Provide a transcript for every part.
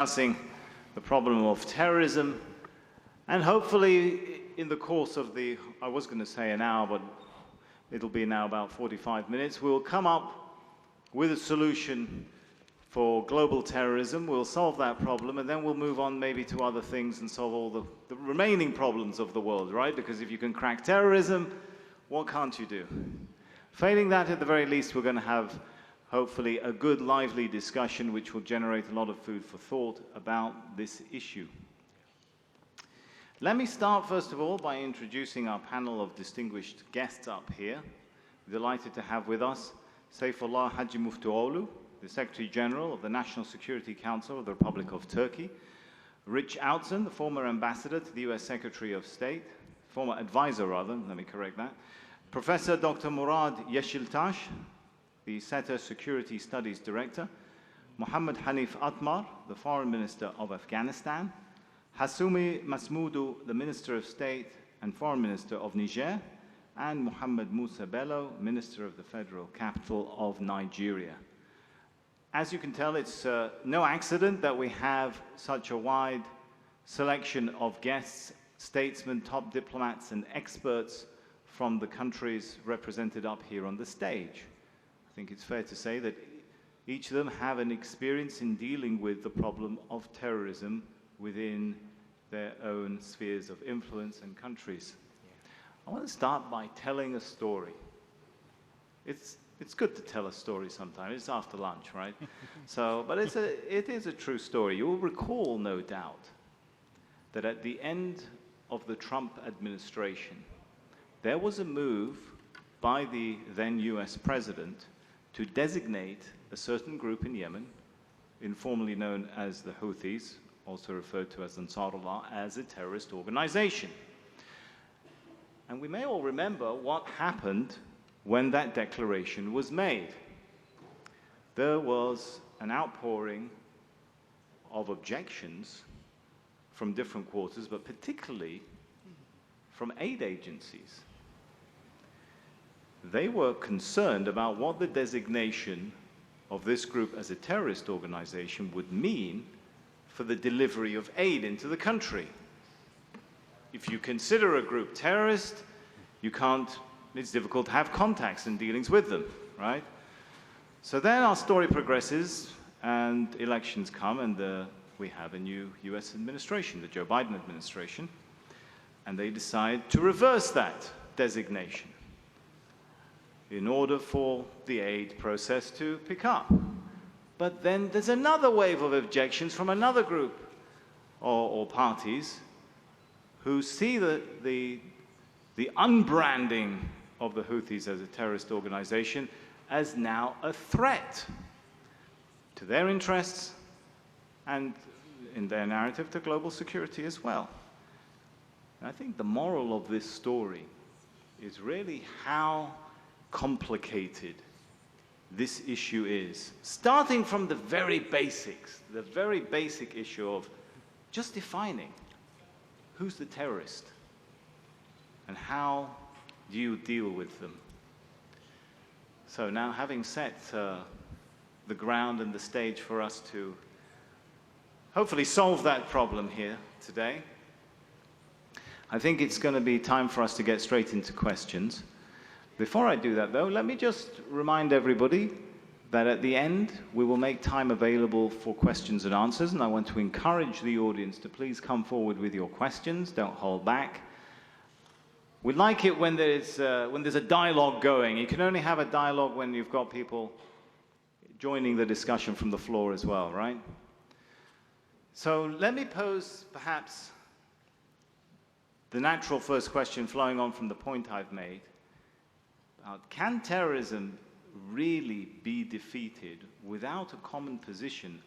discussing the problem of terrorism, and hopefully in the course of I was going to say an hour, but it'll be now about 45 minutes, we'll come up with a solution for global terrorism. We'll solve that problem, and then we'll move on maybe to other things and solve all the remaining problems of the world, right? Because if you can crack terrorism, what can't you do? Failing that, at the very least, we're going to have hopefully a good, lively discussion which will generate a lot of food for thought about this issue. Let me start, first of all, by introducing our panel of distinguished guests up here. Delighted to have with us Saifullah Hajimuftuoğlu, the Secretary General of the National Security Council of the Republic of Turkey; Rich Outzen, the former ambassador to the US Secretary of State, former advisor rather, let me correct that; Professor Dr. Murad Yeşiltaş, the SETA Security Studies Director; Mohammed Hanif Atmar, the Foreign Minister of Afghanistan; Hassoumi Masmoudou, the Minister of State and Foreign Minister of Niger; and Mohammed Musa Bello, Minister of the Federal Capital of Nigeria. As you can tell, it's no accident that we have such a wide selection of guests, statesmen, top diplomats, and experts from the countries represented up here on the stage. I think it's fair to say that each of them have an experience in dealing with the problem of terrorism within their own spheres of influence and countries. I want to start by telling a story. It's good to tell a story sometimes. It's after lunch, right? But it is a true story. You will recall, no doubt, that at the end of the Trump administration, there was a move by the then US president to designate a certain group in Yemen, informally known as the Houthis, also referred to as Ansarullah, as a terrorist organization. And we may all remember what happened when that declaration was made. There was an outpouring of objections from different quarters, but particularly from aid agencies. They were concerned about what the designation of this group as a terrorist organization would mean for the delivery of aid into the country. If you consider a group terrorist, it's difficult to have contacts and dealings with them, right? So then our story progresses and elections come, and we have a new US administration, the Joe Biden administration, and they decide to reverse that designation in order for the aid process to pick up. But then there's another wave of objections from another group or parties who see the unbranding of the Houthis as a terrorist organization as now a threat to their interests and, in their narrative, to global security as well. And I think the moral of this story is really how complicated this issue is, starting from the very basics, the very basic issue of just defining who's the terrorist and how do you deal with them. So now, having set the ground and the stage for us to hopefully solve that problem here today, I think it's going to be time for us to get straight into questions. Before I do that, though, let me just remind everybody that at the end, we will make time available for questions and answers, and I want to encourage the audience to please come forward with your questions. Don't hold back. We like it when there's a dialogue going. You can only have a dialogue when you've got people joining the discussion from the floor as well, right? So let me pose perhaps the natural first question flowing on from the point I've made. Can terrorism really be defeated without a common position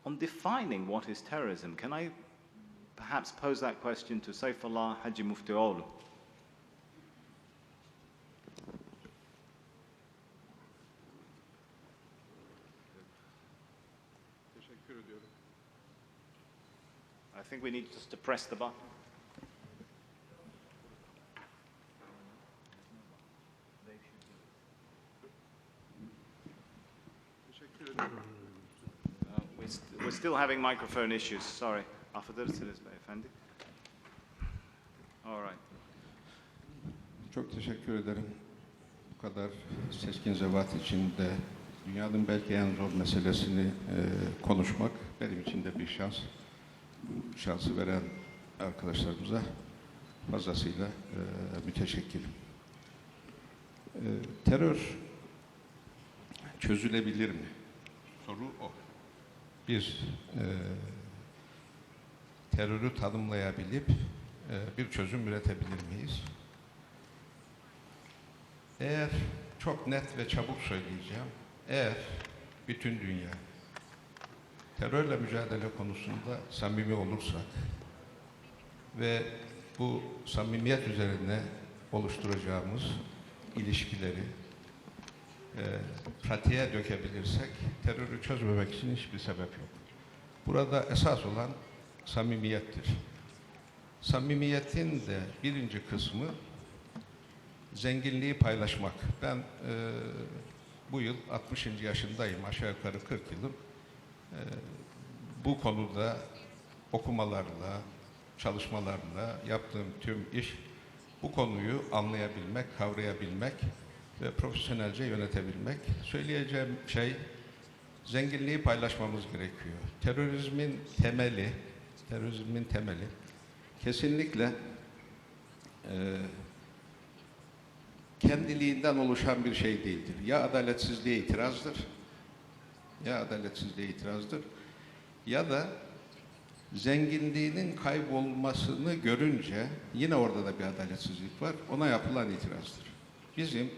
on defining what is terrorism? Can I perhaps pose that question to Saifullah Hajimuftuoğlu? I think we need just to press the button. Still having microphone issues. Sorry. Affedersiniz beyefendi. All right. Çok teşekkür ederim. Bu kadar seçkin zevat içinde dünyanın belki en zor meselesini konuşmak benim için de bir şans. Bu şansı veren arkadaşlarımıza fazlasıyla müteşekkirim. Terör çözülebilir mi? Soru o. Biz terörü tanımlayabilip bir çözüm üretebilir miyiz? Eğer çok net ve çabuk söyleyeceğim, eğer bütün dünya terörle mücadele konusunda samimi olursak ve bu samimiyet üzerine oluşturacağımız ilişkileri pratiğe dökebilirsek terörü çözmemek için hiçbir sebep yok. Burada esas olan samimiyettir. Samimiyetin de birinci kısmı zenginliği paylaşmak. Ben bu yıl 60. yaşındayım. Aşağı yukarı 40 yılım. Bu konuda okumalarla, çalışmalarla yaptığım tüm iş bu konuyu anlayabilmek, kavrayabilmek ve profesyonelce yönetebilmek. Söyleyeceğim şey, zenginliği paylaşmamız gerekiyor. Terörizmin temeli kesinlikle kendiliğinden oluşan bir şey değildir. Ya adaletsizliğe itirazdır, ya da zenginliğinin kaybolmasını görünce yine orada da bir adaletsizlik var. Ona yapılan itirazdır. Bizim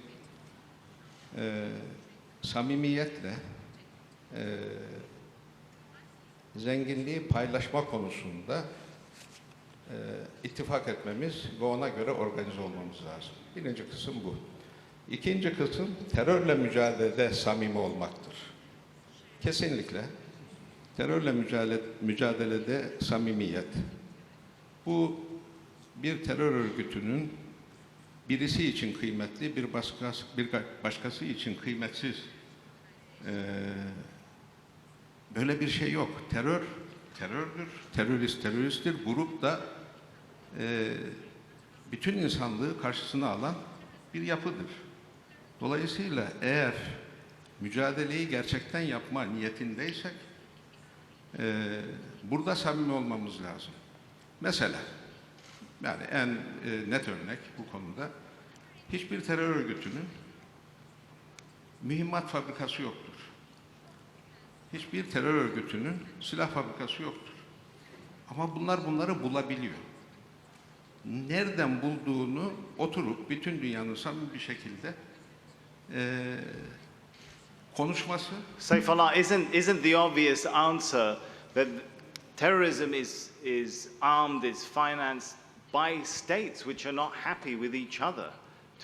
samimiyetle zenginliği paylaşma konusunda ittifak etmemiz ve ona göre organize olmamız lazım. Birinci kısım bu. İkinci kısım terörle mücadelede samimi olmaktır. Kesinlikle terörle mücadelede samimiyet. Bu bir terör örgütünün birisi için kıymetli, bir başkası için kıymetsiz. Böyle bir şey yok. Terör, terördür. Terörist, teröristtir. Grup da bütün insanlığı karşısına alan bir yapıdır. Dolayısıyla eğer mücadeleyi gerçekten yapma niyetindeysek burada samimi olmamız lazım. Mesela yani en net örnek bu konuda hiçbir terör örgütünün mühimmat fabrikası yoktur. Hiçbir terör örgütünün silah fabrikası yoktur. Ama bunları bulabiliyor. Nereden bulduğunu oturup bütün dünyanın samimi bir şekilde konuşması. Sayfullah, isn't the obvious answer that terrorism is armed, is financed by states which are not happy with each other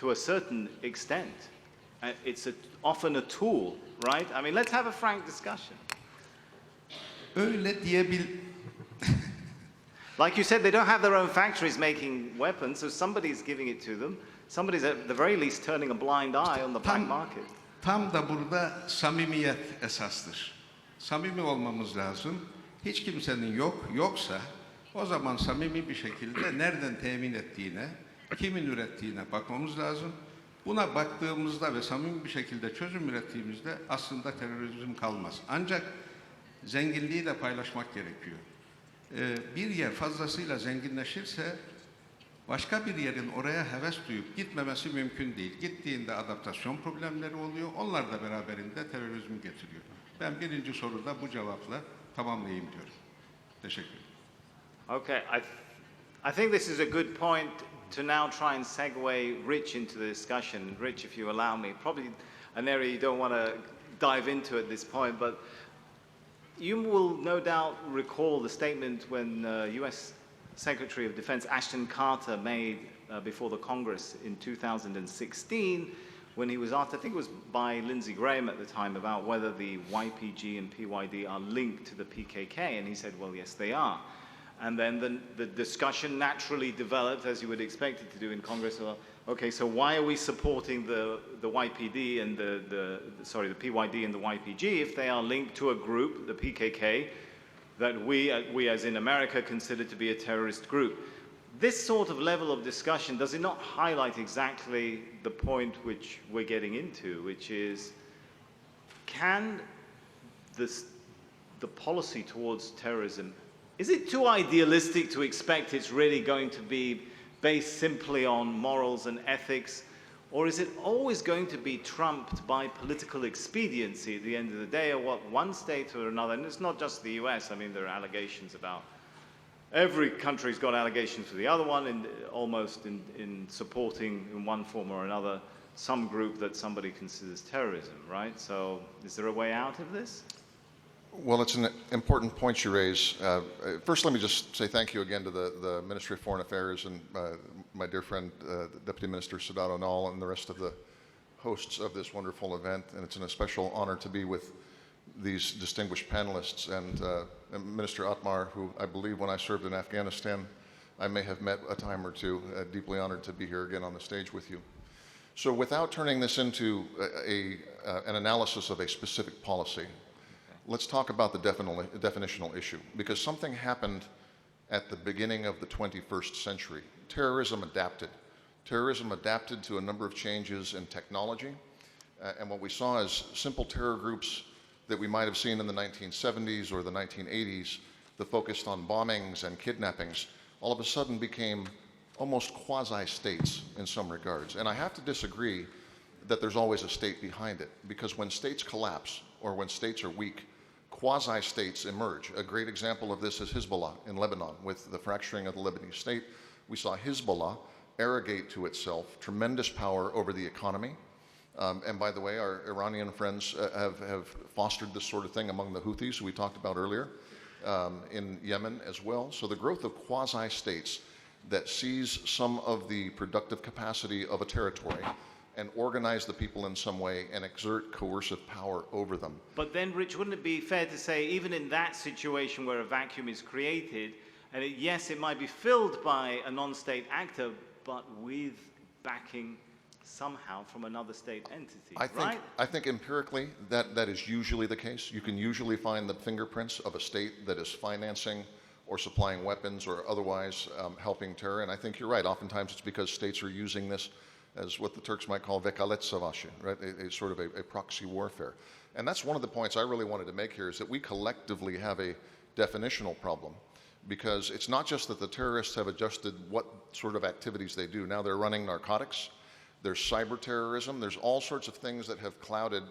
to a certain extent? It's often a tool, right? I mean, let's have a frank discussion. Öyle Like you said, they don't have their own factories making weapons, so somebody's giving it to them. Somebody's at the very least turning a blind eye on the black market. Tam da burada samimiyet esastır. Samimi olmamız lazım. Hiç kimsenin yoksa o zaman samimi bir şekilde nereden temin ettiğine, kimin ürettiğine bakmamız lazım. Buna baktığımızda ve samimi bir şekilde çözüm ürettiğimizde aslında terörizm kalmaz. Ancak zenginliği de paylaşmak gerekiyor. Bir yer fazlasıyla zenginleşirse başka bir yerin oraya heves duyup gitmemesi mümkün değil. Gittiğinde adaptasyon problemleri oluyor. Onlar da beraberinde terörizmi getiriyor. Ben birinci soruda bu cevapla tamamlayayım diyorum. Teşekkür ederim. Okay, I think this is a good point to now try and segue Rich into the discussion. Rich, if you allow me, probably an area you don't want to dive into at this point, but you will no doubt recall the statement when U.S. Secretary of Defense Ashton Carter made before the Congress in 2016 when he was asked, I think it was by Lindsey Graham at the time, about whether the YPG and PYD are linked to the PKK, and he said, well, yes, they are. And then the discussion naturally developed, as you would expect it to do in Congress. Okay, so why are we supporting the YPD and the PYD and the YPG if they are linked to a group, the PKK, that we as in America consider to be a terrorist group. This sort of level of discussion, does it not highlight exactly the point which we're getting into, which is, can the policy towards terrorism, is it too idealistic to expect it's really going to be based simply on morals and ethics, or is it always going to be trumped by political expediency at the end of the day, or what one state or another? And it's not just the US. I mean, there are allegations about every country's got allegations for the other one, almost in supporting in one form or another some group that somebody considers terrorism, right? So is there a way out of this? Well, it's an important point you raise. First, let me just say thank you again to the Ministry of Foreign Affairs and my dear friend, Deputy Minister Sadat Onal, and the rest of the hosts of this wonderful event. And it's an especial honor to be with these distinguished panelists and Minister Atmar, who I believe when I served in Afghanistan, I may have met a time or two. Deeply honored to be here again on the stage with you. So without turning this into an analysis of a specific policy, let's talk about the definitional issue, because something happened at the beginning of the 21st century. Terrorism adapted. Terrorism adapted to a number of changes in technology, and what we saw is simple terror groups that we might have seen in the 1970s or the 1980s that focused on bombings and kidnappings, all of a sudden became almost quasi-states in some regards. And I have to disagree that there's always a state behind it, because when states collapse or when states are weak, quasi-states emerge. A great example of this is Hezbollah in Lebanon. With the fracturing of the Lebanese state, we saw Hezbollah arrogate to itself tremendous power over the economy. And by the way, our Iranian friends have fostered this sort of thing among the Houthis, who we talked about earlier, in Yemen as well. So the growth of quasi-states that seize some of the productive capacity of a territory and organize the people in some way and exert coercive power over them. But then, Rich, wouldn't it be fair to say, even in that situation where a vacuum is created, and yes, it might be filled by a non-state actor, but with backing somehow from another state entity, right? I think empirically that is usually the case. You can usually find the fingerprints of a state that is financing or supplying weapons or otherwise helping terror. And I think you're right. Oftentimes it's because states are using this as what the Turks might call vekalet savaşı, right? A sort of a proxy warfare. And that's one of the points I really wanted to make here, is that we collectively have a definitional problem, because it's not just that the terrorists have adjusted what sort of activities they do. Now they're running narcotics, there's cyber terrorism, there's all sorts of things that have clouded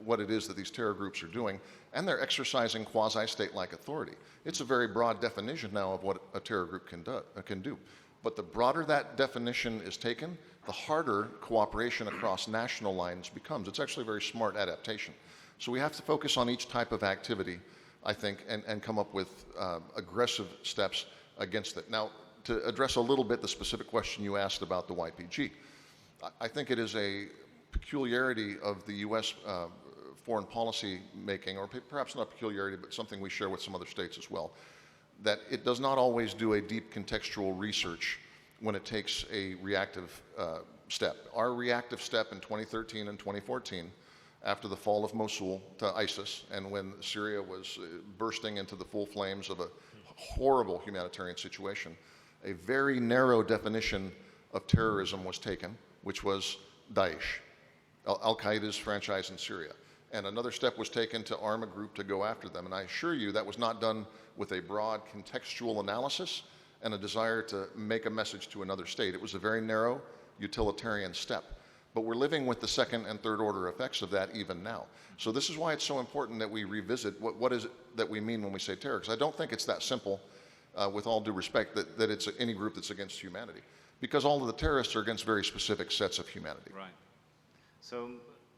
what it is that these terror groups are doing, and they're exercising quasi-state-like authority. It's a very broad definition now of what a terror group can do. But the broader that definition is taken, the harder cooperation across national lines becomes. It's actually a very smart adaptation. So we have to focus on each type of activity, I think, and come up with aggressive steps against it. Now, to address a little bit the specific question you asked about the YPG, I think it is a peculiarity of the U.S. Foreign policy making, or perhaps not peculiarity, but something we share with some other states as well, that it does not always do a deep contextual research when it takes a reactive step. Our reactive step in 2013 and 2014, after the fall of Mosul to ISIS, and when Syria was bursting into the full flames of a horrible humanitarian situation, a very narrow definition of terrorism was taken, which was Daesh, Al-Qaeda's franchise in Syria. And another step was taken to arm a group to go after them. And I assure you that was not done with a broad contextual analysis and a desire to make a message to another state. It was a very narrow utilitarian step. But we're living with the second and third order effects of that even now. So this is why it's so important that we revisit what is it that we mean when we say terror. Because I don't think it's that simple, with all due respect, that it's any group that's against humanity. Because all of the terrorists are against very specific sets of humanity. Right. So,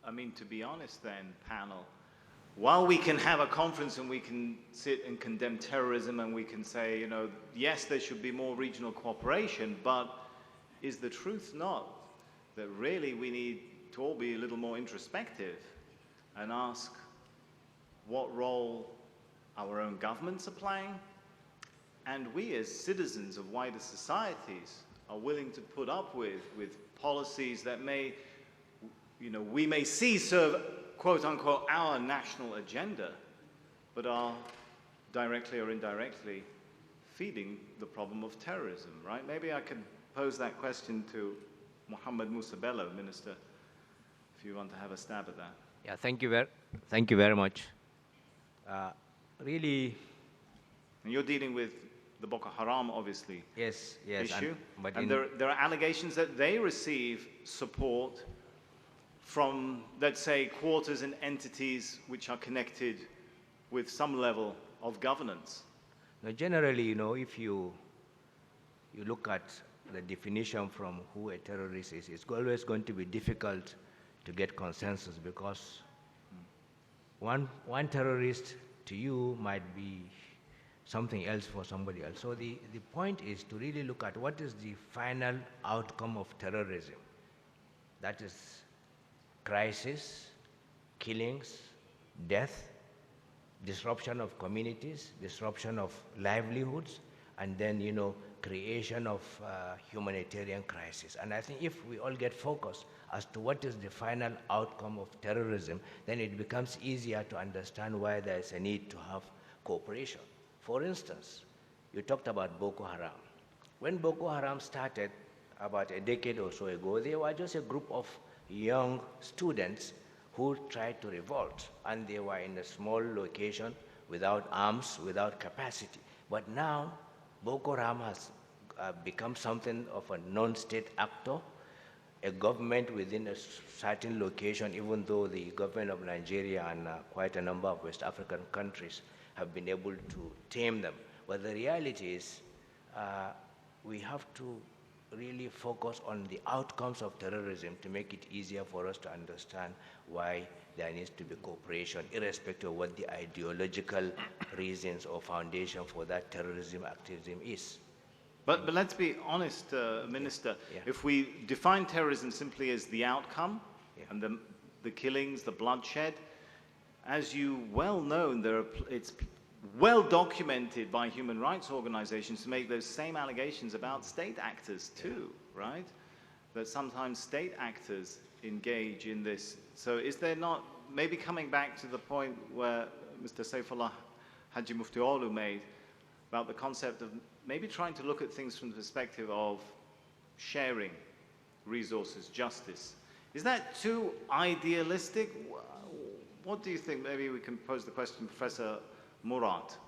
I mean, to be honest then, panel, while we can have a conference and we can sit and condemn terrorism and we can say, you know, yes, there should be more regional cooperation, but is the truth not that really we need to all be a little more introspective and ask what role our own governments are playing, and we as citizens of wider societies are willing to put up with policies that may, you know, we may see serve, quote unquote, our national agenda, but are directly or indirectly, feeding the problem of terrorism, right? Maybe I could pose that question to Mohammed Musa Bello, Minister, if you want to have a stab at that. Yeah, thank you very much. Really, And you're dealing with the Boko Haram, obviously, yes, issue. But And there are allegations that they receive support from, let's say, quarters and entities which are connected with some level of governance. now generally, if you look at the definition from who a terrorist is, it's always going to be difficult to get consensus because one terrorist to you might be something else for somebody else. So the point is to really look at what is the final outcome of terrorism. That is crisis, killings, death, disruption of communities, disruption of livelihoods, and then, creation of humanitarian crisis. And I think if we all get focused as to what is the final outcome of terrorism, then it becomes easier to understand why there is a need to have cooperation. For instance, you talked about Boko Haram. When Boko Haram started about a decade or so ago, they were just a group of young students who tried to revolt, and they were in a small location without arms, without capacity. But now, Boko Haram has become something of a non-state actor, a government within a certain location, even though the government of Nigeria and quite a number of West African countries have been able to tame them. But the reality is we have to really focus on the outcomes of terrorism to make it easier for us to understand why there needs to be cooperation, irrespective of what the ideological reasons or foundation for that terrorism activism is. But let's be honest, Minister, Yeah. if we define terrorism simply as the outcome Yeah. and the killings, the bloodshed, as you well know, it's well documented by human rights organizations to make those same allegations about state actors too, right? That sometimes state actors engage in this. So is there not, maybe coming back to the point where Mr. Saifullah Haji Muftioglu made about the concept of maybe trying to look at things from the perspective of sharing resources, justice. Is that too idealistic? What do you think? Maybe we can pose the question to Professor Murat.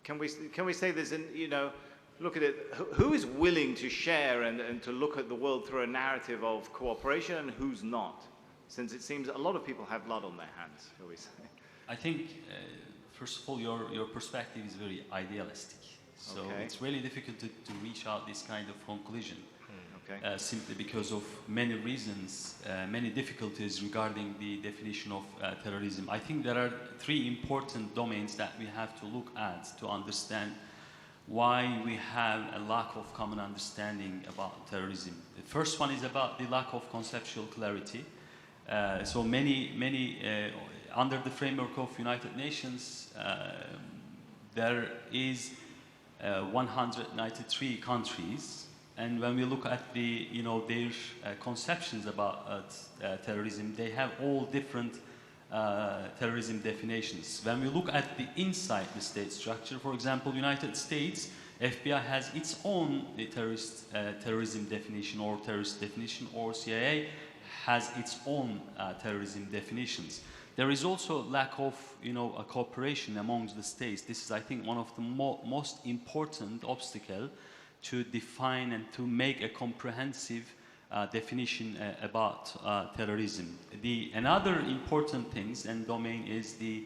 Can we say there's an, look at it, who is willing to share and to look at the world through a narrative of cooperation and who's not? Since it seems a lot of people have blood on their hands, shall we say? I think, first of all, your perspective is very idealistic. So Okay. it's really difficult to reach out this kind of conclusion. Okay. Simply because of many reasons, many difficulties regarding the definition of terrorism. I think there are three important domains that we have to look at to understand why we have a lack of common understanding about terrorism. The first one is about the lack of conceptual clarity. So many under the framework of United Nations, there is 193 countries. And when we look at their conceptions about terrorism, they have all different terrorism definitions. When we look at the inside the state structure, for example, United States, FBI has its own terrorism definition or terrorist definition, or CIA has its own terrorism definitions. There is also lack of a cooperation amongst the states. This is, I think, one of the most important obstacles to define and to make a comprehensive definition about terrorism. Another important thing and domain is the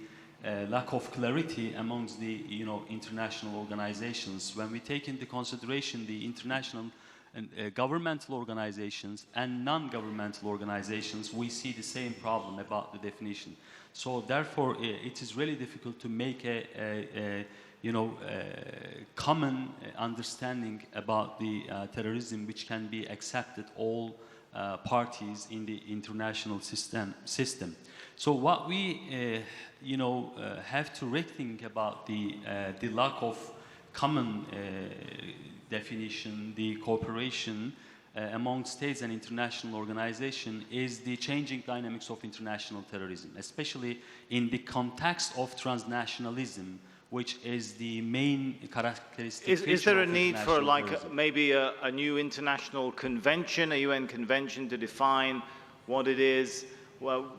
lack of clarity amongst the international organizations. When we take into consideration the international and governmental organizations and non-governmental organizations, we see the same problem about the definition. So therefore, it is really difficult to make a common understanding about the terrorism which can be accepted all parties in the international system. So what we have to rethink about the lack of common definition, the cooperation, among states and international organizations is the changing dynamics of international terrorism, especially in the context of transnationalism, which is the main characteristic. Is there a of need for international like terrorism. maybe a new international convention, a UN convention to define what it is? Well,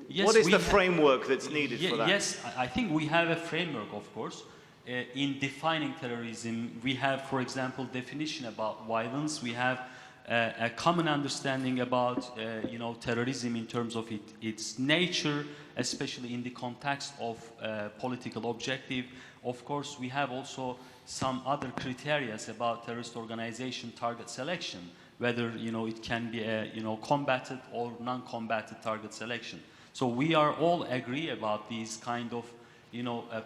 Yes, what is we the have- framework that's needed for that? Yes, I think we have a framework, of course. In defining terrorism, we have, for example, definition about violence. We have a common understanding about, terrorism in terms of its nature, especially in the context of political objective. Of course, we have also some other criteria about terrorist organization target selection, whether it can be a combatant or non-combatant target selection. So we are all agree about these kind of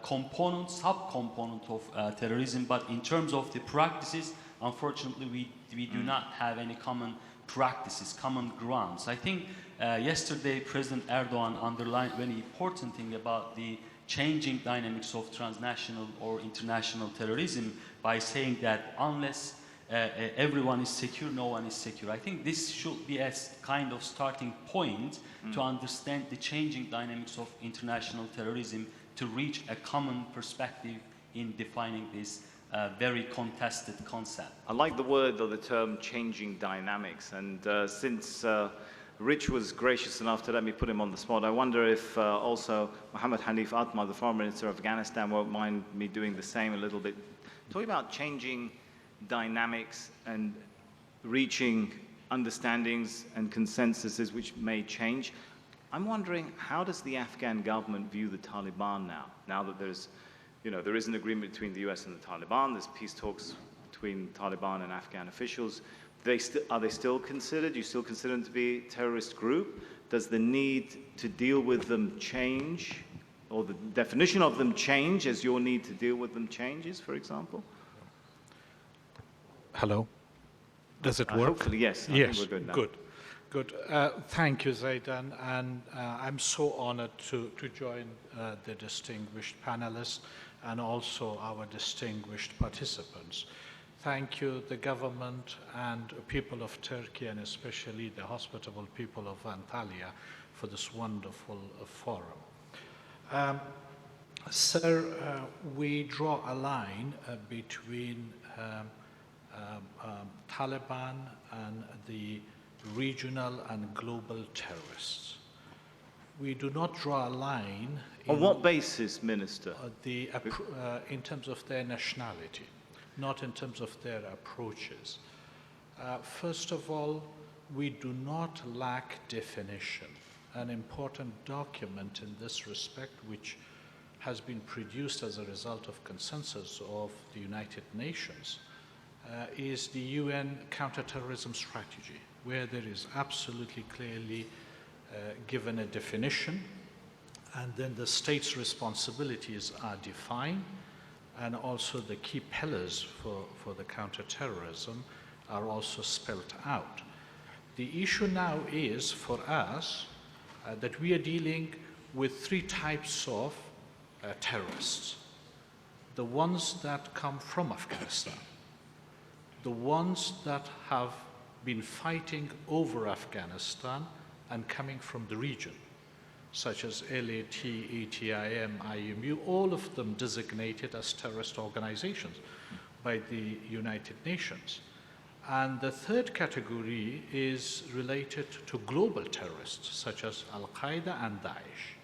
component, sub-component of terrorism, but in terms of the practices, unfortunately, we do not have any common practices, common grounds. I think yesterday President Erdogan underlined a very important thing about the changing dynamics of transnational or international terrorism by saying that unless everyone is secure, no one is secure. I think this should be a kind of starting point to understand the changing dynamics of international terrorism, to reach a common perspective in defining this very contested concept. I like the word or the term changing dynamics, and since Rich was gracious enough to let me put him on the spot, I wonder if also Mohammed Hanif Atmar, the Foreign Minister of Afghanistan, won't mind me doing the same a little bit. Talking about changing dynamics and reaching understandings and consensuses which may change. I'm wondering, how does the Afghan government view the Taliban now? Now that there is an agreement between the US and the Taliban, there's peace talks between Taliban and Afghan officials. Are they still considered? Do you still consider them to be a terrorist group? Does the need to deal with them change, or the definition of them change as your need to deal with them changes, for example? Hello. Does it work? Hopefully, yes. I Yes, think we're good now. Good. Thank you, Zaidan, and I'm so honored to join the distinguished panelists and also our distinguished participants. Thank you, the government and people of Turkey, and especially the hospitable people of Antalya, for this wonderful forum. Sir, we draw a line between Taliban and the regional and global terrorists. We do not draw a line On what basis, Minister? in terms of their nationality, not in terms of their approaches. First of all, we do not lack definition. An important document in this respect, which has been produced as a result of consensus of the United Nations, is the UN counterterrorism strategy, where there is absolutely clearly given a definition, and then the state's responsibilities are defined, and also the key pillars for the counterterrorism are also spelled out. The issue now is, for us, that we are dealing with three types of terrorists. The ones that come from Afghanistan, the ones that have been fighting over Afghanistan and coming from the region, such as LAT, ATIM, IMU, all of them designated as terrorist organizations by the United Nations. And the third category is related to global terrorists, such as Al-Qaeda and Daesh.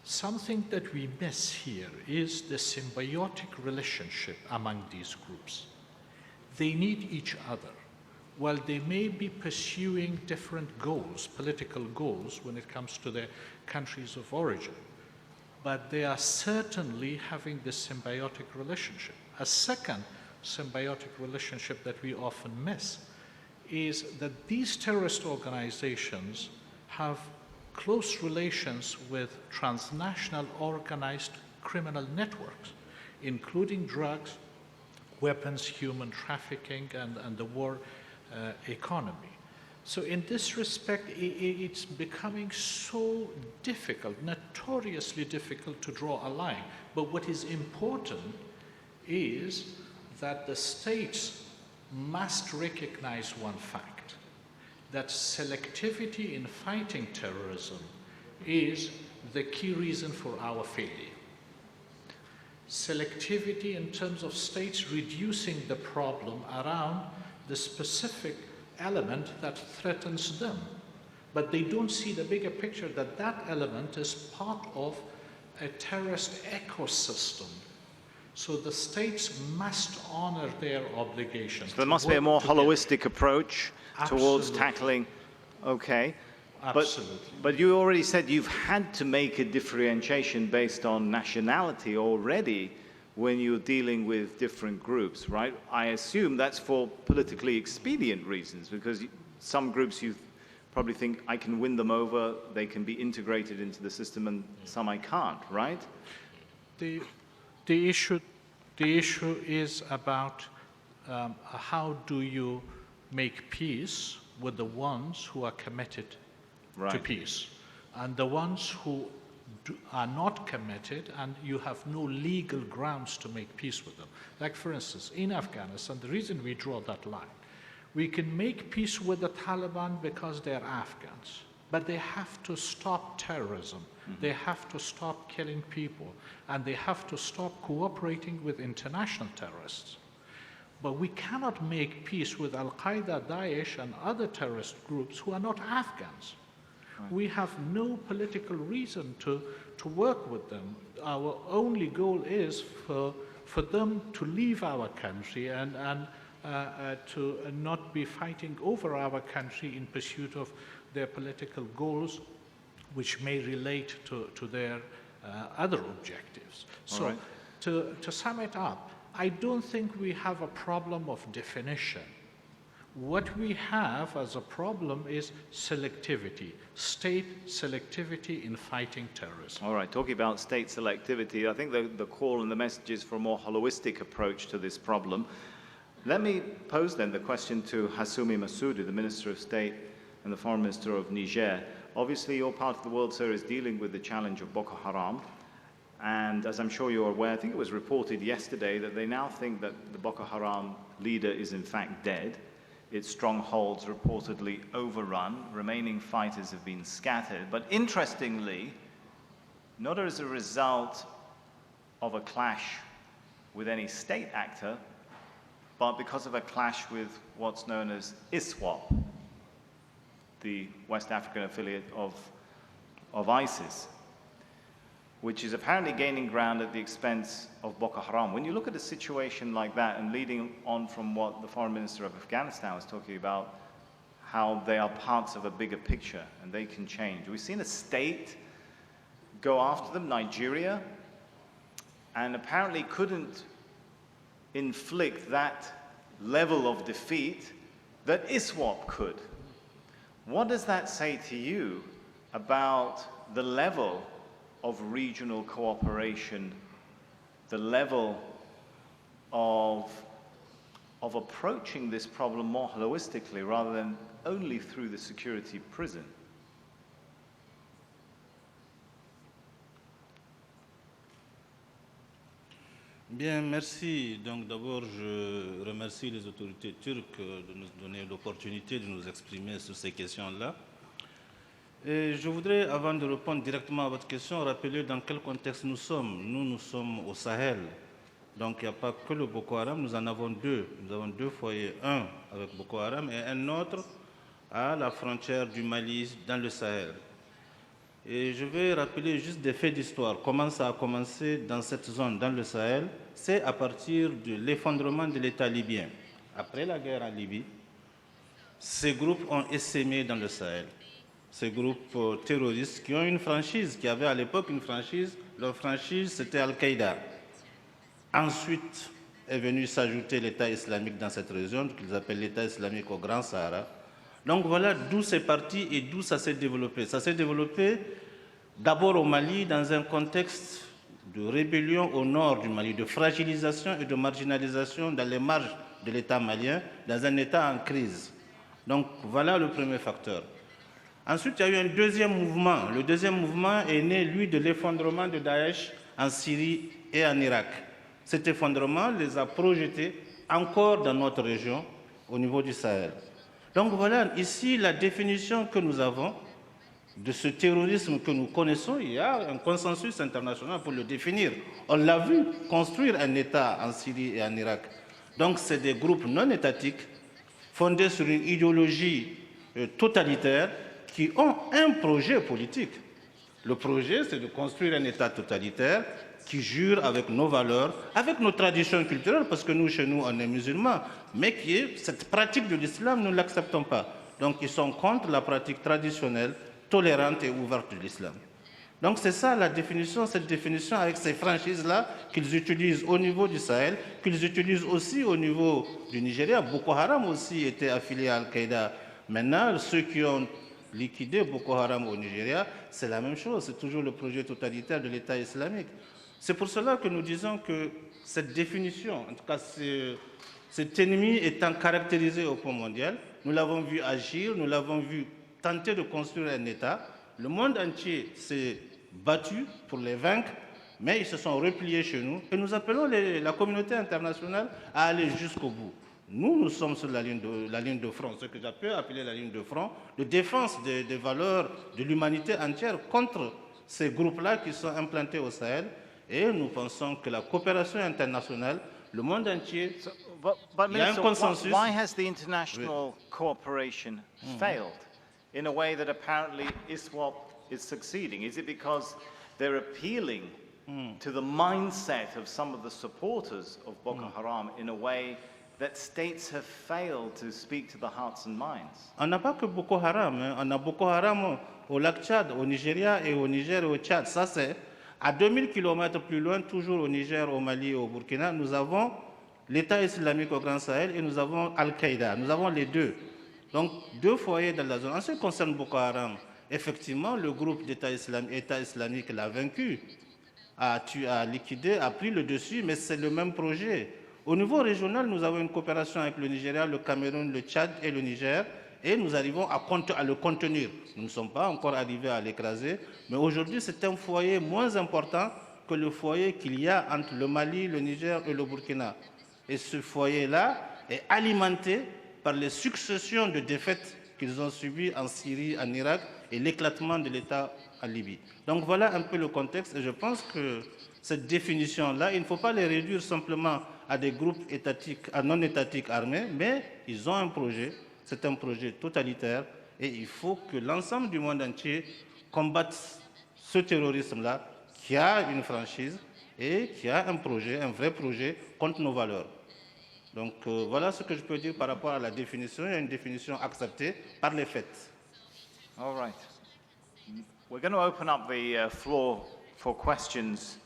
Something that we miss here is the symbiotic relationship among these groups. They need each other. While they may be pursuing different goals, political goals, when it comes to their countries of origin, but they are certainly having this symbiotic relationship. A second symbiotic relationship that we often miss is that these terrorist organizations have close relations with transnational organized criminal networks, including drugs, weapons, human trafficking, and the war economy. So in this respect, it's becoming so difficult, notoriously difficult to draw a line. But what is important is that the states must recognize one fact, that selectivity in fighting terrorism is the key reason for our failure. Selectivity in terms of states reducing the problem around the specific element that threatens them. But they don't see the bigger picture that that element is part of a terrorist ecosystem. So the states must honor their obligations. So there must be a more holistic approach towards tackling, okay. Absolutely. But you already said you've had to make a differentiation based on nationality already when you're dealing with different groups, right? I assume that's for politically expedient reasons, because some groups you probably think I can win them over, they can be integrated into the system, and some I can't, right? The issue is about how do you make peace with the ones who are committed to peace, and the ones who are not committed and you have no legal grounds to make peace with them. Like for instance, in Afghanistan, the reason we draw that line, we can make peace with the Taliban because they're Afghans, but they have to stop terrorism. They have to stop killing people, and they have to stop cooperating with international terrorists. But we cannot make peace with Al-Qaeda, Daesh, and other terrorist groups who are not Afghans. We have no political reason to work with them. Our only goal is for them to leave our country and to not be fighting over our country in pursuit of their political goals, which may relate to their other objectives. So to sum it up, I don't think we have a problem of definition. What we have as a problem is selectivity, state selectivity in fighting terrorism. All right, talking about state selectivity, I think the call and the message is for a more holistic approach to this problem. Let me pose then the question to Hassoumi Massoudi, the Minister of State and the Foreign Minister of Niger. Obviously, your part of the world, sir, is dealing with the challenge of Boko Haram. And as I'm sure you're aware, I think it was reported yesterday that they now think that the Boko Haram leader is in fact dead. Its strongholds reportedly overrun. Remaining fighters have been scattered. But interestingly, not as a result of a clash with any state actor, but because of a clash with what's known as ISWAP, the West African affiliate of ISIS, which is apparently gaining ground at the expense of Boko Haram. When you look at a situation like that, and leading on from what the Foreign Minister of Afghanistan was talking about, how they are parts of a bigger picture and they can change. We've seen a state go after them, Nigeria, and apparently couldn't inflict that level of defeat that ISWAP could. What does that say to you about the level of regional cooperation, the level of approaching this problem more holistically rather than only through the security prison? Bien, merci. Donc d'abord, je remercie les autorités turques de nous donner l'opportunité de nous exprimer sur ces questions-là. Et je voudrais, avant de répondre directement à votre question, rappeler dans quel contexte nous sommes. Nous sommes au Sahel. Donc il n'y a pas que le Boko Haram, nous en avons deux. Nous avons deux foyers, un avec Boko Haram et un autre à la frontière du Mali dans le Sahel. Et je vais rappeler juste des faits d'histoire. Comment ça a commencé dans cette zone, dans le Sahel? C'est à partir de l'effondrement de l'État libyen. Après la guerre en Libye, ces groupes ont essaimé dans le Sahel. Ces groupes terroristes qui ont une franchise, qui avaient à l'époque une franchise. Leur franchise, c'était Al-Qaïda. Ensuite est venu s'ajouter l'État islamique dans cette région, qu'ils appellent l'État islamique au Grand Sahara. Donc voilà d'où c'est parti et d'où ça s'est développé. Ça s'est développé d'abord au Mali dans un contexte de rébellion au nord du Mali, de fragilisation et de marginalisation dans les marges de l'État malien, dans un État en crise. Donc voilà le premier facteur. Ensuite, il y a eu un deuxième mouvement. Le deuxième mouvement est né, lui, de l'effondrement de Daesh en Syrie et en Irak. Cet effondrement les a projetés encore dans notre région au niveau du Sahel. Donc voilà, ici, la définition que nous avons de ce terrorisme que nous connaissons, il y a un consensus international pour le définir. On l'a vu construire un État en Syrie et en Irak. Donc c'est des groupes non étatiques fondés sur une idéologie totalitaire qui ont un projet politique. Le projet, c'est de construire un État totalitaire qui jure avec nos valeurs, avec nos traditions culturelles, parce que nous, chez nous, on est musulmans, mais qui est cette pratique de l'islam, nous ne l'acceptons pas. Donc ils sont contre la pratique traditionnelle, tolérante et ouverte de l'islam. Donc c'est ça la définition, cette définition avec ces franchises-là qu'ils utilisent au niveau du Sahel, qu'ils utilisent aussi au niveau du Nigeria. Boko Haram aussi était affilié à Al-Qaïda. Maintenant, ceux qui ont liquidé Boko Haram au Nigeria, c'est la même chose, c'est toujours le projet totalitaire de l'État islamique. C'est pour cela que nous disons que cette définition, en tout cas cet ennemi étant caractérisé au plan mondial, nous l'avons vu agir, nous l'avons vu tenter de construire un État. Le monde entier s'est battu pour les vaincre, mais ils se sont repliés chez nous et nous appelons la communauté internationale à aller jusqu'au bout. Nous sommes sur la ligne de front, ce que j'appelle appeler la ligne de front, de défense des valeurs de l'humanité entière contre ces groupes-là qui sont implantés au Sahel. Et nous pensons que la coopération internationale, le monde entier, il y a un consensus. Why has the international cooperation failed in a way that apparently ISWAP is succeeding? Is it because they're appealing to the mindset of some of the supporters of Boko Haram in a way that states have failed to speak to the hearts and minds? On n'a pas que Boko Haram, hein. On a Boko Haram au lac Tchad, au Nigeria et au Niger et au Tchad. Ça, c'est à 2000 km plus loin, toujours au Niger, au Mali et au Burkina, nous avons l'État islamique au Grand Sahel et nous avons Al-Qaïda. Nous avons les deux. Donc, deux foyers dans la zone. En ce qui concerne Boko Haram, effectivement, le groupe d'État islamique l'a vaincu, a liquidé, a pris le dessus, mais c'est le même projet. Au niveau régional, nous avons une coopération avec le Nigeria, le Cameroun, le Tchad et le Niger, et nous arrivons à le contenir. Nous ne sommes pas encore arrivés à l'écraser, mais aujourd'hui, c'est un foyer moins important que le foyer qu'il y a entre le Mali, le Niger et le Burkina. Et ce foyer-là est alimenté par les successions de défaites qu'ils ont subies en Syrie, en Irak, et l'éclatement de l'État en Libye. Donc voilà un peu le contexte, et je pense que cette définition-là, il ne faut pas les réduire simplement à des groupes étatiques, non étatiques armés, mais ils ont un projet. C'est un projet totalitaire et il faut que l'ensemble du monde entier combatte ce terrorisme-là qui a une franchise et qui a un projet, un vrai projet contre nos valeurs. Donc voilà ce que je peux dire par rapport à la définition. Il y a une définition acceptée par les faits. All right. We're going to open up the floor for questions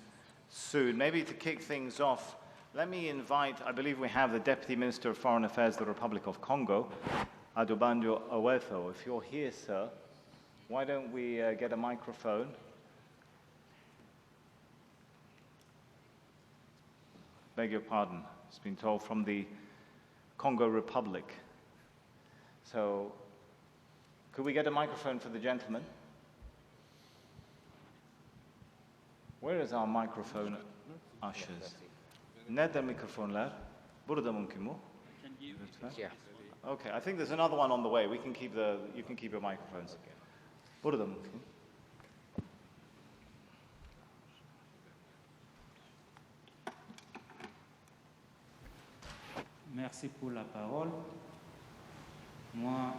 soon. Maybe to kick things off, let me invite, I believe we have the Deputy Minister of Foreign Affairs of the Republic of Congo, Adubanjo Awetho. If you're here, sir, why don't we get a microphone? Beg your pardon. It's been told from the Congo Republic. So, could we get a microphone for the gentleman? Where is our microphone ushers? Nerede mikrofonlar? Burada mümkün mü? Lütfen. Okay, I think there's another one on the way. You can keep your microphones. Burada mümkün. Merci pour la parole. Moi,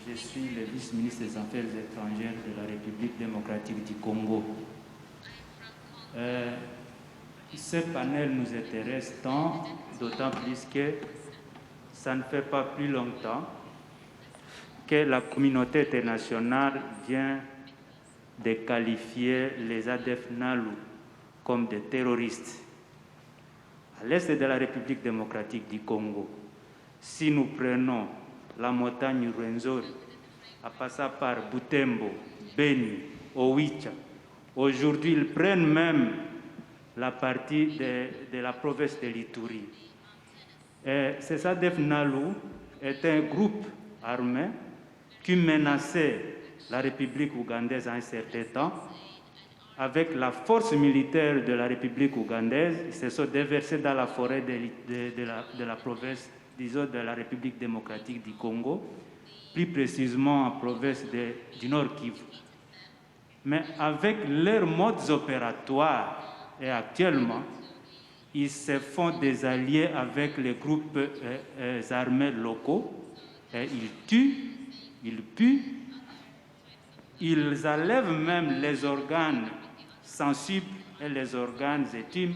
je suis le vice-ministre des Affaires étrangères de la République démocratique du Congo. Ce panel nous intéresse tant, d'autant plus que ça ne fait pas plus longtemps que la communauté internationale vient de qualifier les ADF NALU comme des terroristes. À l'est de la République démocratique du Congo, si nous prenons la montagne Rwenzori, en passant par Butembo, Beni, Owicha, aujourd'hui ils prennent même la partie de la province de l'Ituri. Ces ADF NALU est un groupe armé qui menaçait la République ougandaise à un certain temps. Avec la force militaire de la République ougandaise, ils se sont déversés dans la forêt de la province disons, de la République démocratique du Congo, plus précisément en province du Nord Kivu. Mais avec leurs modes opératoires, et actuellement, ils se font des alliés avec les groupes armés locaux, et ils tuent, ils puent, ils enlèvent même les organes sensibles et les organes intimes.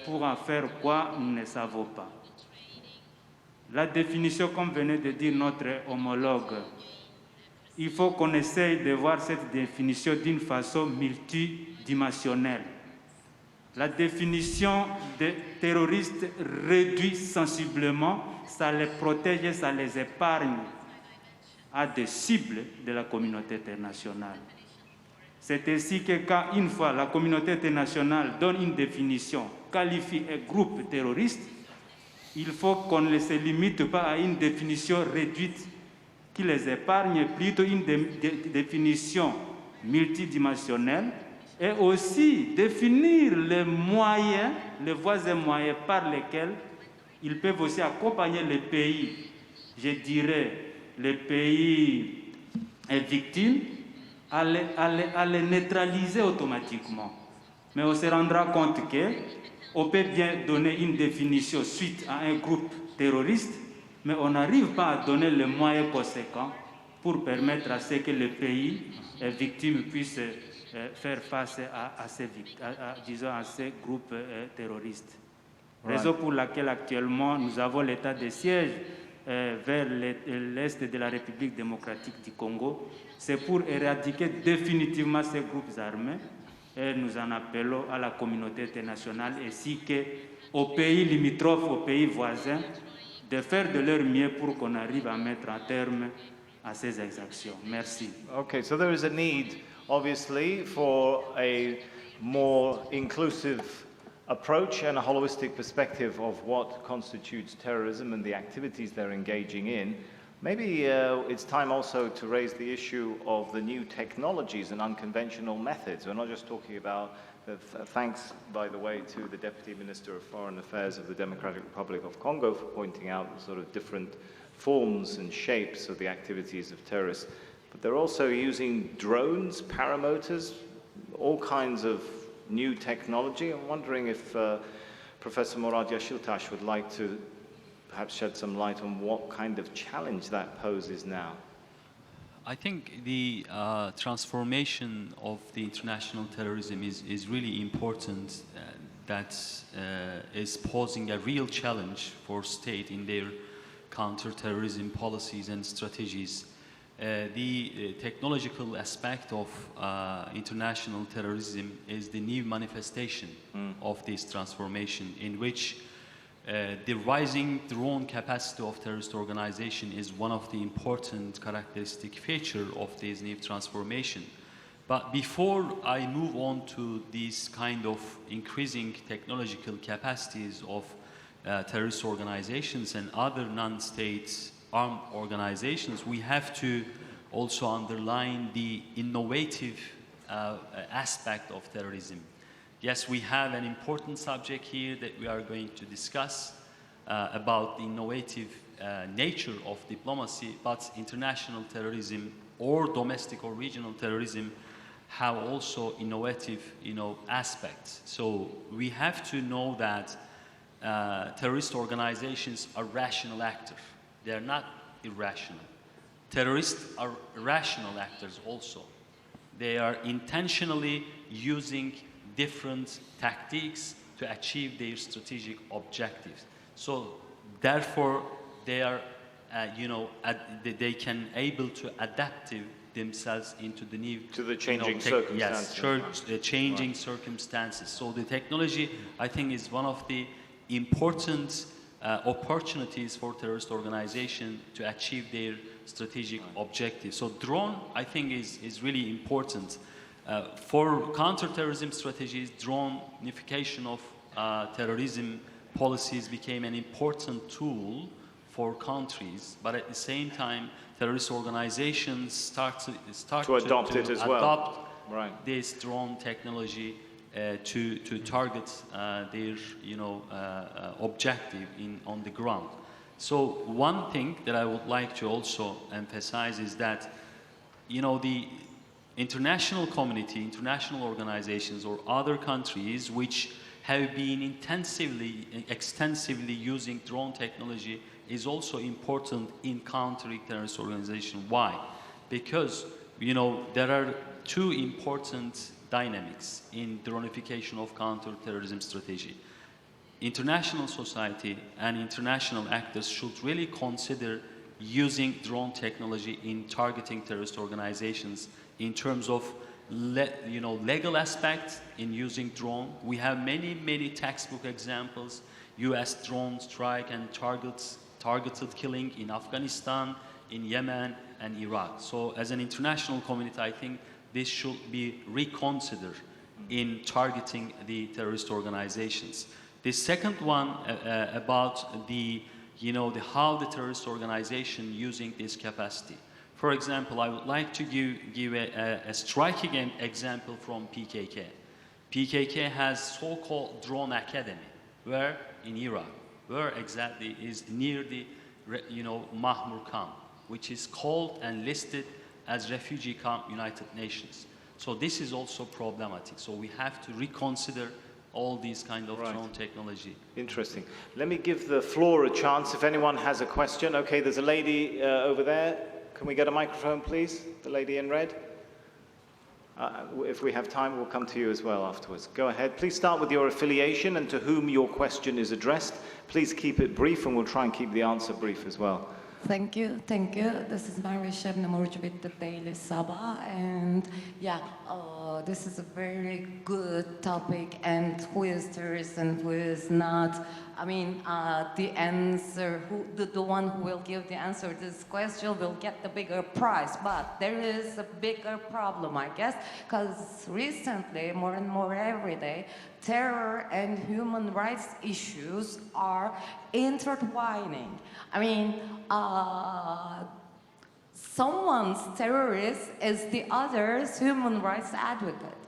Pour en faire quoi, nous ne savons pas. La définition, comme venait de dire notre homologue, il faut qu'on essaye de voir cette définition d'une façon multidimensionnelle. La définition de terroriste réduit sensiblement, ça les protège et ça les épargne à des cibles de la communauté internationale. C'est ainsi que quand une fois la communauté internationale donne une définition, qualifie un groupe terroriste, il faut qu'on ne se limite pas à une définition réduite qui les épargne, plutôt une définition multidimensionnelle, et aussi définir les moyens, les voies et moyens par lesquels ils peuvent aussi accompagner les pays, je dirais, les pays victimes, à les neutraliser automatiquement. Mais on se rendra compte qu'on peut bien donner une définition suite à un groupe terroriste, mais on n'arrive pas à donner les moyens conséquents pour permettre à ce que les pays victimes puissent faire face à ces groupes terroristes. Raison pour laquelle actuellement nous avons l'état de siège vers l'est de la République démocratique du Congo. C'est pour éradiquer définitivement ces groupes armés, et nous en appelons à la communauté internationale ainsi qu'aux pays limitrophes, aux pays voisins, de faire de leur mieux pour qu'on arrive à mettre un terme à ces exactions. Merci. Okay, so there is a need, obviously, for a more inclusive approach and a holistic perspective of what constitutes terrorism and the activities they're engaging in. Maybe it's time also to raise the issue of the new technologies and unconventional methods. We're not just talking about, thanks, by the way, to the Deputy Minister of Foreign Affairs of the Democratic Republic of Congo for pointing out the sort of different forms and shapes of the activities of terrorists. But they're also using drones, paramotors, all kinds of new technology. I'm wondering if Professor Morad Yashiltash would like to perhaps shed some light on what kind of challenge that poses now. I think the transformation of the international terrorism is really important. That is posing a real challenge for state in their counter-terrorism policies and strategies. The technological aspect of international terrorism is the new manifestation of this transformation, in which the rising drone capacity of terrorist organization is one of the important characteristic feature of this new transformation. But before I move on to these kind of increasing technological capacities of terrorist organizations and other non-state armed organizations, we have to also underline the innovative aspect of terrorism. Yes, we have an important subject here that we are going to discuss about the innovative nature of diplomacy, but international terrorism or domestic or regional terrorism have also innovative, aspects. So we have to know that terrorist organizations are rational actors. They are not irrational. Terrorists are rational actors also. They are intentionally using different tactics to achieve their strategic objectives. So therefore, they are, they can able to adapt themselves into the new, to the changing circumstances. Yes, changing circumstances. So the technology, I think, is one of the important opportunities for terrorist organization to achieve their strategic objectives. So drone, I think, is really important. For counterterrorism strategies, drone-ification of terrorism policies became an important tool for countries, but at the same time, terrorist organizations start to adopt it as well. This drone technology to target their objective on the ground. So one thing that I would like to also emphasize is that the international community, international organizations or other countries which have been extensively using drone technology is also important in countering terrorist organization. Why? Because there are two important dynamics in dronification of counter-terrorism strategy. International society and international actors should really consider using drone technology in targeting terrorist organizations in terms of legal aspects in using drone. We have many textbook examples. US drone strike and targeted killing in Afghanistan, in Yemen and Iraq. So as an international community, I think this should be reconsidered in targeting the terrorist organizations. The second one about how the terrorist organization using this capacity. For example, I would like to give a striking example from PKK. PKK has so-called drone academy, where in Iraq, where exactly is near the Mahmur camp, which is called and listed as refugee camp United Nations. So this is also problematic. So we have to reconsider all these kind of drone technology. Interesting. Let me give the floor a chance if anyone has a question. Okay, there's a lady over there. Can we get a microphone, please? The lady in red. If we have time, we'll come to you as well afterwards. Go ahead. Please start with your affiliation and to whom your question is addressed. Please keep it brief, and we'll try and keep the answer brief as well. Thank you. This is Marwa Shabnamurj with the Daily Sabbah, and this is a very good topic. And who is terrorist and who is not? I mean, the answer, the one who will give the answer to this question will get the bigger prize. But there is a bigger problem, I guess, because recently, more and more every day, terror and human rights issues are intertwining. I mean, someone's terrorist is the other's human rights advocate.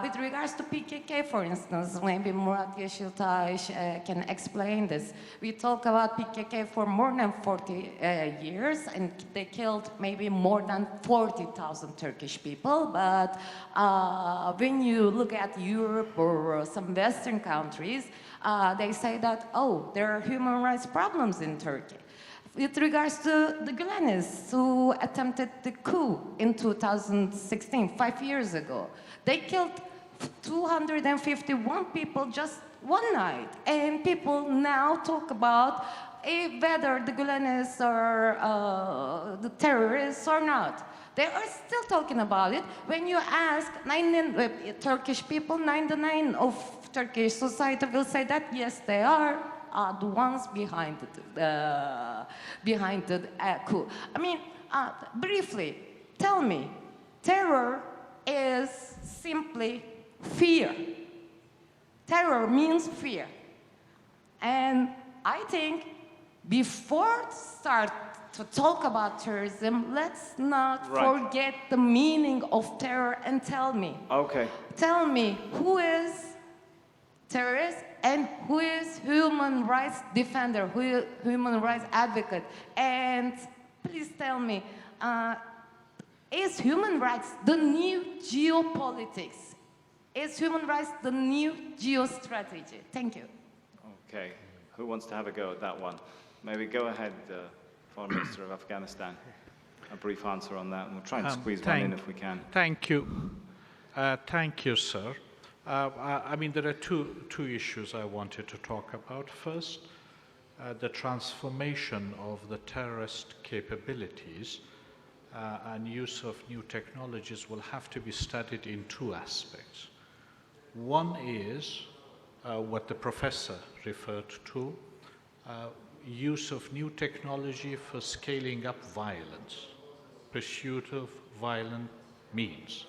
With regards to PKK, for instance, maybe Murat Yeşiltaş can explain this. We talk about PKK for more than 40 years, and they killed maybe more than 40,000 Turkish people. But when you look at Europe or some Western countries, they say that, oh, there are human rights problems in Turkey. With regards to the Gülenists who attempted the coup in 2016, 5 years ago, they killed 251 people just one night. And people now talk about whether the Gülenists are the terrorists or not. They are still talking about it. When you ask Turkish people, 99% of Turkish society will say that yes, they are the ones behind the coup. I mean, briefly, tell me, terror is simply fear. Terror means fear. And I think before start to talk about terrorism, let's not forget the meaning of terror and tell me. Okay. Tell me who is terrorist and who is human rights defender, who is human rights advocate. And please tell me, is human rights the new geopolitics? Is human rights the new geostrategy? Thank you. Okay. Who wants to have a go at that one? Maybe go ahead, Foreign Minister of Afghanistan. A brief answer on that, and we'll try and squeeze one in if we can. Thank you. Thank you, sir. I mean, there are two issues I wanted to talk about. First, the transformation of the terrorist capabilities and use of new technologies will have to be studied in two aspects. One is what the professor referred to, use of new technology for scaling up violence, pursuit of violent means.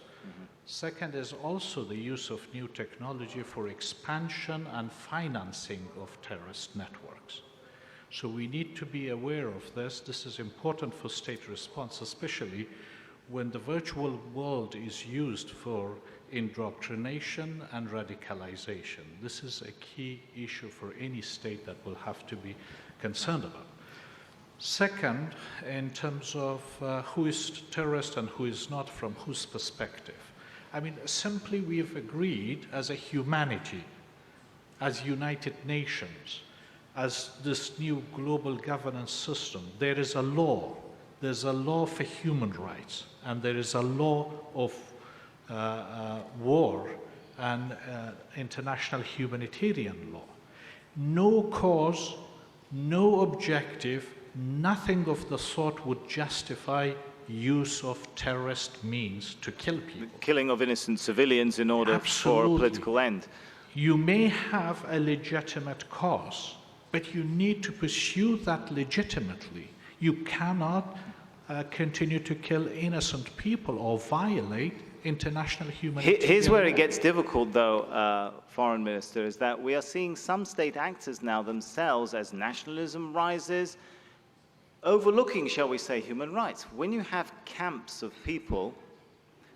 Second is also the use of new technology for expansion and financing of terrorist networks. So we need to be aware of this. This is important for state response, especially when the virtual world is used for indoctrination and radicalization. This is a key issue for any state that will have to be concerned about. Second, in terms of who is terrorist and who is not, from whose perspective. I mean, simply we've agreed as a humanity, as United Nations, as this new global governance system, there is a law. There's a law for human rights, and there is a law of war and international humanitarian law. No cause, no objective, nothing of the sort would justify use of terrorist means to kill people. The killing of innocent civilians in order for a political end. You may have a legitimate cause, but you need to pursue that legitimately. You cannot continue to kill innocent people or violate international humanitarian Here's where law. it gets difficult, though, Foreign Minister, is that we are seeing some state actors now themselves, as nationalism rises, overlooking, shall we say, human rights. When you have camps of people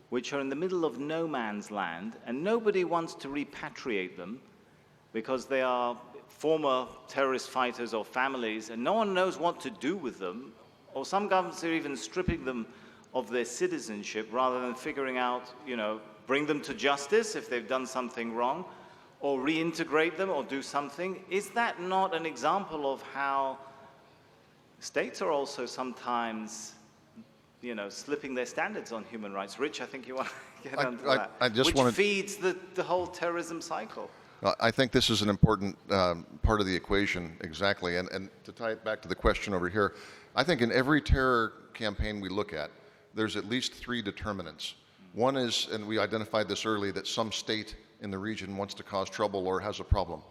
which are in the middle of no man's land, and nobody wants to repatriate them because they are former terrorist fighters or families, and no one knows what to do with them, or some governments are even stripping them of their citizenship rather than figuring out, bring them to justice if they've done something wrong, or reintegrate them or do something. Is that not an example of how states are also sometimes, slipping their standards on human rights? Rich, I think you want to get onto that. Which feeds the whole terrorism cycle. I think this is an important part of the equation, exactly. And to tie it back to the question over here, I think in every terror campaign we look at, there's at least three determinants. One is, and we identified this early, that some state in the region wants to cause trouble or has a problem.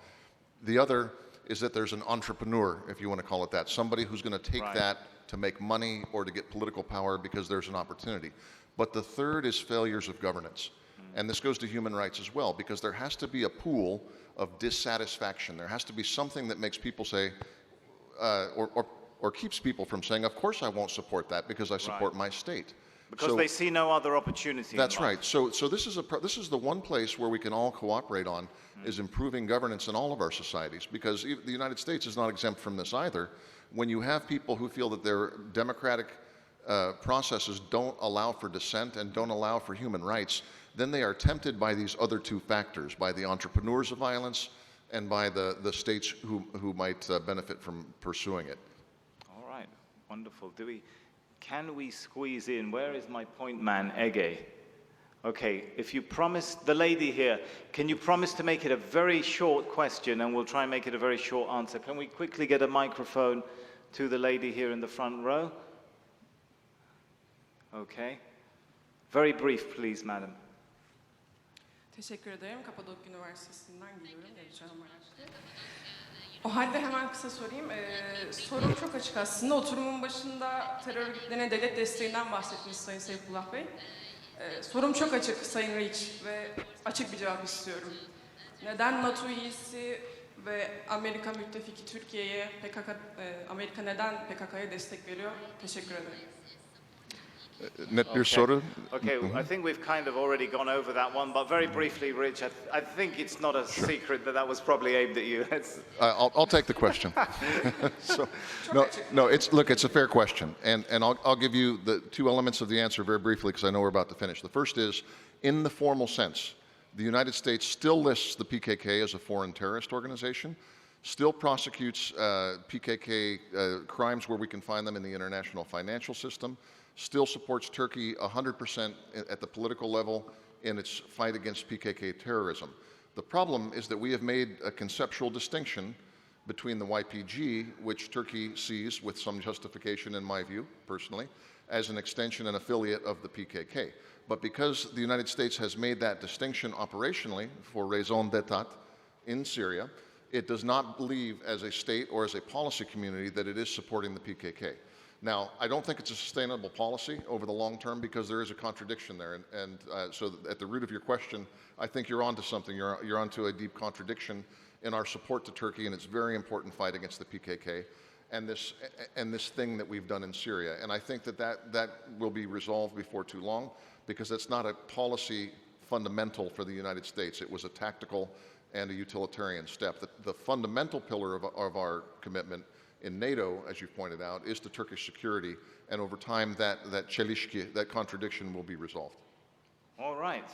The other is that there's an entrepreneur, if you want to call it that, somebody who's going to take that to make money or to get political power because there's an opportunity. But the third is failures of governance. And this goes to human rights as well, because there has to be a pool of dissatisfaction. There has to be something that makes people say, or keeps people from saying, of course I won't support that because I support my state. Because they see no other opportunity. That's right. So this is the one place where we can all cooperate on, is improving governance in all of our societies, because the United States is not exempt from this either. When you have people who feel that their democratic processes don't allow for dissent and don't allow for human rights, then they are tempted by these other two factors, by the entrepreneurs of violence and by the states who might benefit from pursuing it. All right, wonderful. Can we squeeze in, where is my point man, Ege? Okay, if you promise, the lady here, can you promise to make it a very short question, and we'll try and make it a very short answer. Can we quickly get a microphone to the lady here in the front row? Okay. Very brief, please, madam. Teşekkür ederim. Kapadokya Üniversitesi'nden geliyorum. Geleceğim araçta. O halde hemen kısa sorayım. Sorum çok açık aslında. Oturumun başında terör örgütlerine devlet desteğinden bahsettiniz Sayın Seyfullah Bey. Sorum çok açık Sayın Reich ve açık bir cevap istiyorum. Neden NATO üyesi ve Amerika müttefiki Türkiye'ye Amerika neden PKK'ya destek veriyor? Teşekkür ederim. Net bir soru. Okay, I think we've kind of already gone over that one, but very briefly, Rich, I think it's not a secret that was probably aimed at you. I'll take the question. It's a fair question, and I'll give you the two elements of the answer very briefly because I know we're about to finish. The first is, in the formal sense, the United States still lists the PKK as a foreign terrorist organization, still prosecutes PKK crimes where we can find them in the international financial system, still supports Turkey 100% at the political level in its fight against PKK terrorism. The problem is that we have made a conceptual distinction between the YPG, which Turkey sees with some justification in my view, personally, as an extension and affiliate of the PKK. But because the United States has made that distinction operationally for raison d'etat in Syria, it does not believe as a state or as a policy community that it is supporting the PKK. Now, I don't think it's a sustainable policy over the long term because there is a contradiction there. So at the root of your question, I think you're onto something. You're onto a deep contradiction in our support to Turkey and its very important fight against the PKK and this thing that we've done in Syria. And I think that will be resolved before too long because that's not a policy fundamental for the United States. It was a tactical and a utilitarian step. The fundamental pillar of our commitment in NATO, as you've pointed out, is to Turkish security, and over time that çelişki, that contradiction, will be resolved. All right.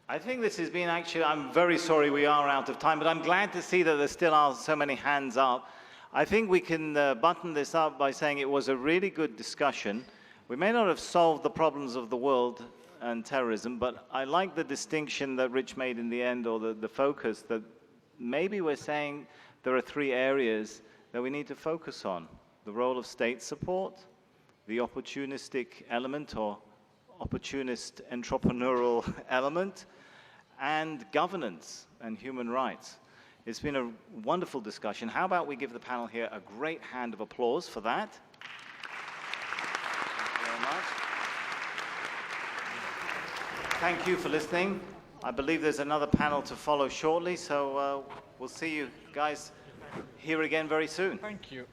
I think this has been actually, I'm very sorry we are out of time, but I'm glad to see that there still are so many hands up. I think we can button this up by saying it was a really good discussion. We may not have solved the problems of the world and terrorism, but I like the distinction that Rich made in the end, or the focus, that maybe we're saying there are three areas that we need to focus on: the role of state support, the opportunistic element or opportunist entrepreneurial element, and governance and human rights. It's been a wonderful discussion. How about we give the panel here a great hand of applause for that? Thank you very much. Thank you for listening. I believe there's another panel to follow shortly, so we'll see you guys here again very soon. Thank you.